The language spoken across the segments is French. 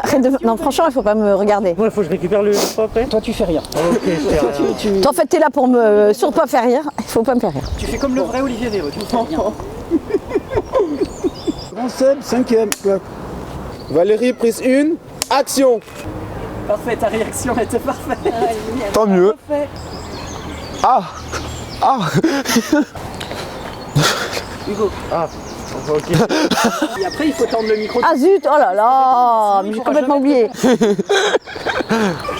Arrête de... Non, franchement, il faut pas me regarder. Bon, il faut que je récupère le pot après. Toi, tu fais rien. Ok, je fais rien. Toi, en fait, t'es là pour me surtout pas faire rire. Il faut pas me faire rire. Tu fais comme le vrai Olivier Véro, tu ne fais rien. Grand Seb, 5e. Valérie, prise 1, action. Parfait, ta réaction était parfaite. Tant mieux. Parfait. Ah. Hugo. Ah, ok. Et après, il faut tendre le micro. Ah zut, oh là là, j'ai complètement oublié. Je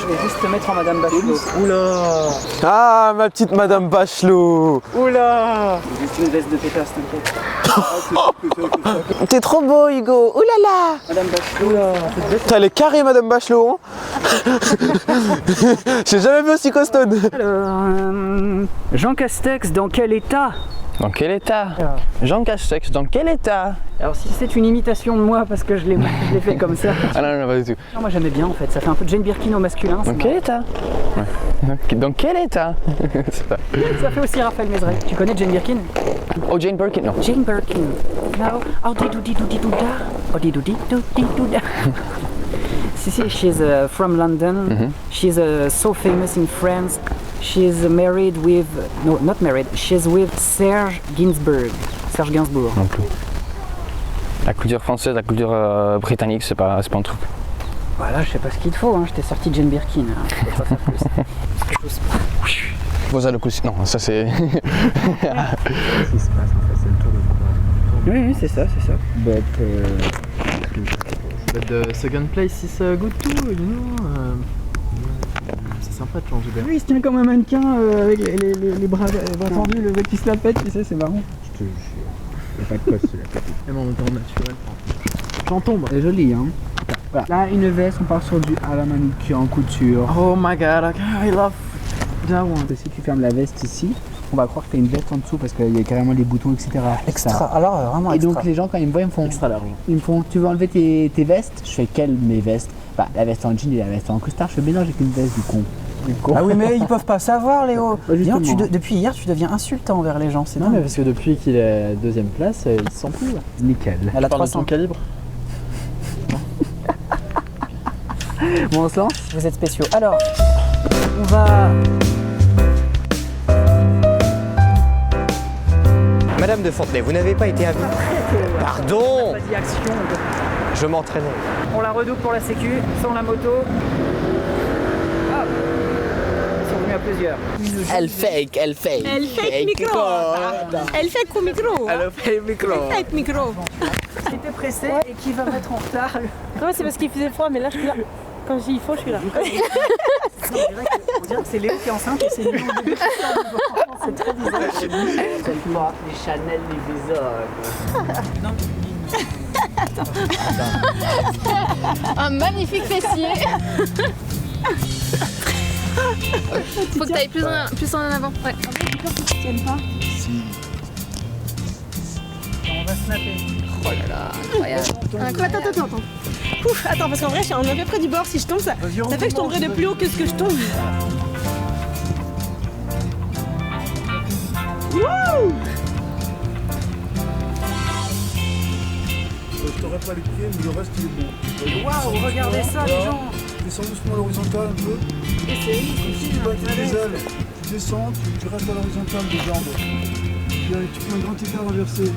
vais juste te mettre en Madame Bachelot. Oula. Ah, ma petite Madame Bachelot. Oula. Juste une veste de pétasse, t'inquiète. T'es trop beau, Hugo. Ouh là là. Madame Bachelot. Elle est carrée, Madame Bachelot. Hein. J'ai jamais vu aussi costaud. Alors, Jean Castex, dans quel état? Dans quel état? Jean Castex, dans quel état? Alors si c'est une imitation de moi parce que je l'ai fait comme ça. Ah non, pas du tout. Non, moi j'aimais bien en fait, ça fait un peu de Jane Birkin au masculin. Dans quel état? Dans quel état? Ça fait aussi Raphaël Mézeret. Tu connais Jane Birkin? Oh, Jane Birkin, non. Jane Birkin. No. Oh, di-do-di-do-di-do-da. Oh, di-do-di-do-di-do-da. Si, she's from London. She's so famous in France. She's married with... No, not married. She's with Serge Gainsbourg. Serge Gainsbourg. Non plus. La culture française, la culture britannique, c'est pas un truc. Voilà, je sais pas ce qu'il te faut, hein. Je t'ai sorti Jane Birkin. Hein. Je peux pas faire plus. Rosa le coussin. Non, ça c'est. Oui, c'est ça, c'est ça. But the second place is good too, you know. C'est sympa de changer d'air. Oui, il se tient comme un mannequin avec les bras tendus, le mec qui se la pète, tu sais, c'est marrant. Je te jure. Il n'y a pas de quoi sur la tête. Même en étant naturel. J'en tombe. C'est joli, hein. Voilà. Là, une veste, on part sur du à la manucure en couture. Oh my god, okay, I love that one. Si tu fermes la veste ici, on va croire que t'as une veste en dessous parce qu'il y a carrément les boutons, etc. Extra. Alors vraiment Et extra. donc les gens quand ils me voient, ils me font Extra large. Ils me font, tu veux enlever tes vestes? Je fais quelle mes vestes? Bah la veste en jean et la veste en costard. Je fais mais non, j'ai qu'une veste du con. Ah oui, mais ils peuvent pas savoir, Léo. Bah, justement. Depuis hier, tu deviens insultant envers les gens. C'est Non mais dingue. parce que depuis qu'il est à deuxième place, il se sent plus là. Nickel. Elle a Parle de 300. ton calibre. Bon, on se lance. Vous êtes spéciaux. Alors, on va... Madame de Fontenay, vous n'avez pas été invitée. Pardon. Vas-y, action. Je m'entraînais. On la redouble pour la sécu, sans la moto. Hop. Ils sont venus à plusieurs. Elle fake. Elle fait micro. Elle fait au micro. Elle fait le micro. Elle fait micro. Qui était pressé et qui va mettre en retard. Non, c'est parce qu'il faisait froid, mais là je suis là. Quand il faut, je suis là. On dirait que c'est Léo qui est enceinte et c'est nous au début. C'est très bizarre. Les Chanel, les visages. Un magnifique fessier. Faut que t'ailles plus en avant. Ouais. On va snapper. Oh là là, incroyable. Attends. Ouf, attends, parce qu'en vrai, je suis à peu près du bord. Si je tombe, ça fait que je tomberai de plus haut que ce que je tombe. Wouh! Je t'aurais pas les pieds, mais le reste il est bon. Waouh, regardez ça, les gens. Descends doucement à l'horizontale un peu. Et c'est une Tu bats tes ailes. Tu descends, tu restes à l'horizontale des jambes. Tu fais un grand écart inversé.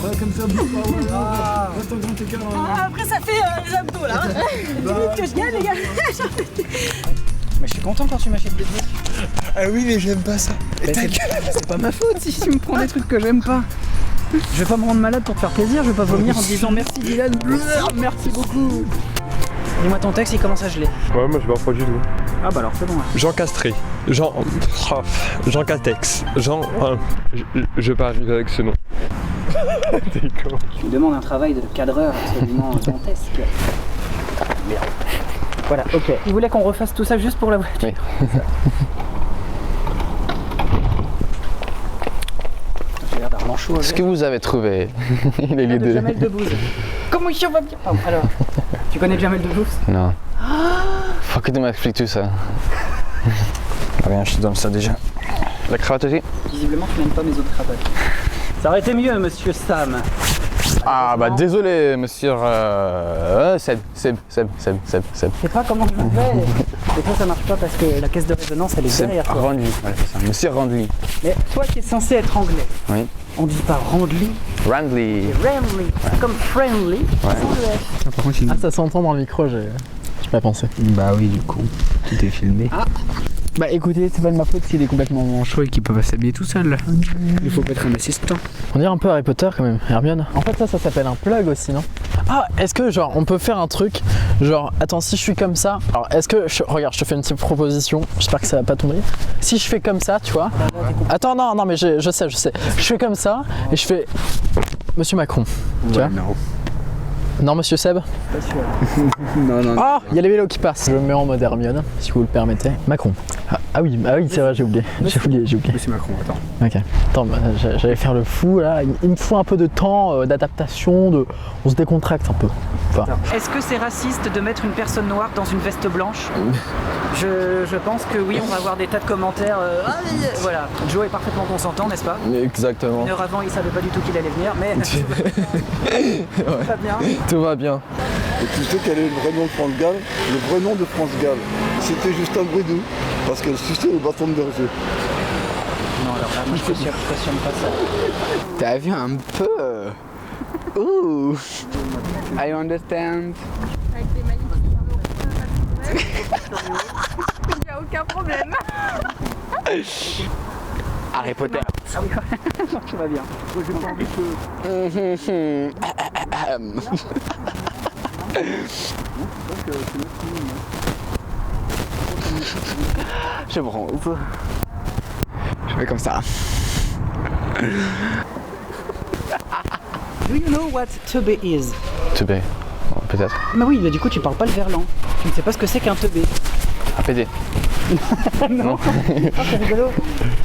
Voilà, comme ça, bouge pas. Voilà. Reste un grand écart. Ah, après, ça fait les abdos là. 10 minutes que je gagne, les gars. Mais je suis content quand tu m'achètes des trucs. Ah oui, mais j'aime pas ça. C'est pas ma faute si tu me prends des trucs que j'aime pas. Je vais pas me rendre malade pour te faire plaisir, je vais pas vomir en te disant merci Dylan, merci beaucoup. Dis-moi ton texte, il commence à geler. Ouais, moi je vois pas du tout. Ah bah alors c'est bon. Jean Castré. Jean Castex. Je pas arriver avec ce nom. T'es con. Tu me demandes un travail de cadreur absolument dantesque. Merde. Voilà, ok. Il voulait qu'on refasse tout ça juste pour la voiture. Oui. J'ai l'air d'un manchot. Ce que vous avez trouvé, il est les de deux. Jamel Debbouze. Comment il va bien? Pardon, alors, tu connais Jamel Debbouze? Non. Faut que tu m'expliques tout ça. Regarde, je te donne ça déjà. La cravate aussi? Visiblement, tu n'aimes pas mes autres cravates. Ça aurait été mieux, monsieur Sam. Ah bah désolé monsieur Seb. Je sais pas comment je fais. Des fois ça marche pas parce que la caisse de résonance elle est derrière toi. Randly, voilà, c'est ça. Monsieur Randly. Mais toi qui es censé être anglais, Oui. on dit pas Randly, Randly. c'est Randly. C'est comme friendly sans le F. Par contre, Ah, ça s'entend dans le micro, j'ai pas pensé. Bah oui, du coup, tout est filmé. Bah écoutez, c'est pas de ma faute s'il est complètement manchot et qu'il peut pas s'habiller tout seul. Il faut mettre un assistant. On dirait un peu Harry Potter quand même, Hermione. En fait ça s'appelle un plug aussi, non? Ah, est-ce que genre on peut faire un truc, genre attends, si je suis comme ça, alors est-ce que, regarde, je te fais une petite proposition, j'espère que ça va pas tomber. Si je fais comme ça, tu vois. Attends, non mais je sais. Je fais comme ça et je fais Monsieur Macron, tu vois. Non. Non, Monsieur Seb? Pas sûr. Non. Ah, il y a les vélos qui passent. Je me mets en mode Hermione, si vous le permettez. Macron. Ah oui, c'est vrai, j'ai oublié. J'ai oublié. Monsieur Macron, attends. Ok. Attends, j'allais faire le fou là. Il me faut un peu de temps d'adaptation, on se décontracte un peu. Enfin, Est-ce que c'est raciste de mettre une personne noire dans une veste blanche? Je pense que oui, on va avoir des tas de commentaires. Voilà, Joe est parfaitement consentant, n'est-ce pas? Exactement. Une heure avant, il savait pas du tout qu'il allait venir, mais tout va bien. Tout va bien. Et tu sais quel est le vrai nom de France Gall? Le vrai nom de France Gall, c'était Justin Bridou, parce qu'elle suçait le bâton de berger. Non, alors là, moi je cautionne pas ça. T'as vu un peu. Ouh. I understand. Avec des magnifiques. Il n'y a aucun problème. Harry Potter. Ah oui, non, tout va bien. Je bronze. Je fais comme ça. Do you know what teubé is? Teubé, peut-être. Bah oui, bah du coup tu parles pas le verlan. Tu ne sais pas ce que c'est qu'un teubé. Un PD. Non. Ah, c'est rigolo.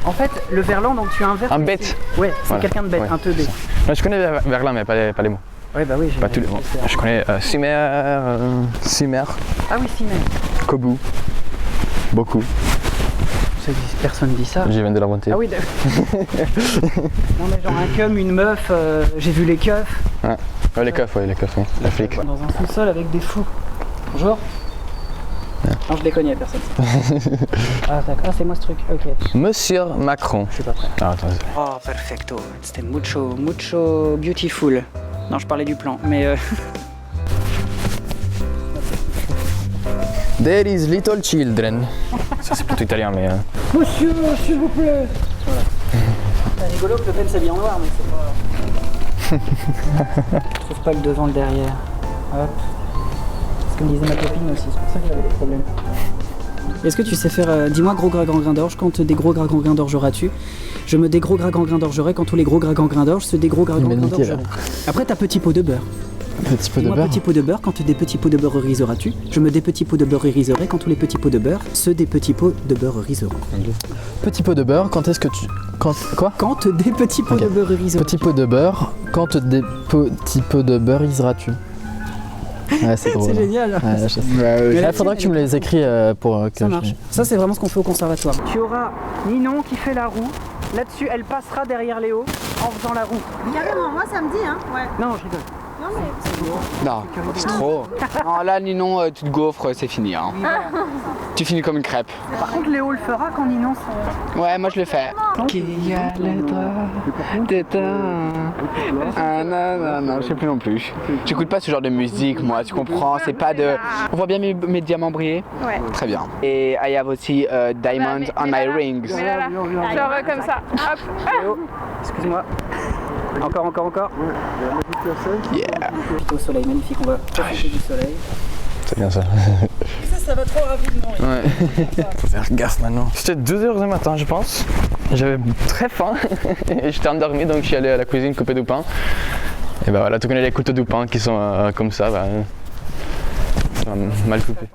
En fait, le verlan, donc tu inverses. Un bête. Ouais, c'est Voilà. quelqu'un de bête, Ouais. un teubé. Moi, je connais Verlin, mais pas les mots. Ouais, bah oui, Pas tous les mots. Je connais Simer, Ah oui, si, mais. Kobu. Beaucoup. Personne dit ça. Je viens de l'inventer. Ah oui, d'accord. Non, mais genre un cum, une meuf, j'ai vu les keufs. Ouais, les keufs, oui. La flic. Dans un sous-sol avec des fous. Bonjour. Non, je déconne, y'a personne. Ah, d'accord, ah, c'est moi ce truc, ok. Monsieur Macron. Je suis pas prêt. Ah, attends. Oh, perfecto. C'était mucho beautiful. Non, je parlais du plan, mais There is little children. Ça, c'est plutôt italien, mais. Monsieur, s'il vous plaît. c'est rigolo que Le Pen s'habille en noir, mais c'est pas. Je trouve pas le devant, le derrière. Hop. C'est comme disait ma copine aussi, c'est pour ça que j'avais des problèmes. Est-ce que tu sais faire dis-moi gros gras grand grain d'orge, quand des gros gras grand grain d'orge auras-tu? Je me des gros gras grand grain d'orgerai quand tous les gros gras grand grain d'orge se des gros gras grand grain d'orge. Après t'as petit pot de beurre. petit pot de Dis-moi beurre. petit pot de beurre, quand des petits pots de beurre riseras-tu? Je me des petits pots de beurre riserai quand tous les petits pots de beurre se des petits pots de beurre riseront. Petit pot de beurre, quand est-ce que tu. Quoi? Quand des petits pots Ok. de beurre riseras-tu? Petit pot de beurre, quand des petits pots de beurre riseras-tu? Ouais, c'est drôle. C'est génial. Ouais, je sais. Mais Il faudra que tu me les écris pour que Ça marche. Ça, c'est vraiment ce qu'on fait au conservatoire. Tu auras Ninon qui fait la roue. Là-dessus, elle passera derrière Léo en faisant la roue. Carrément, moi ça me dit, hein. Ouais. Non, je rigole. Non, mais. Non, c'est trop. Non, là, Ninon, tu te gaufres, c'est fini. Hein. Tu finis comme une crêpe. Par contre, Léo le fera quand Ninon sera... Ouais, moi je le fais. Qui a les doigts d'éteint. Ah non, non, je sais plus non plus. J'écoute pas ce genre de musique, moi, tu comprends. C'est pas de. On voit bien mes diamants briller. Ouais. Très bien. Et I have aussi diamond Mais- on mais my voilà. rings. Mais là, genre comme ça. Hop. Léo, excuse-moi. Encore. Yeah. Plutôt au soleil, magnifique. On va profiter du soleil. C'est bien ça. Ça va trop rapidement. Ouais. Faut faire gaffe maintenant. C'était 2h du matin, je pense. J'avais très faim et j'étais endormi, donc je suis allé à la cuisine couper du pain. Et bah voilà, tu connais les couteaux du pain qui sont comme ça, bah, mal coupé.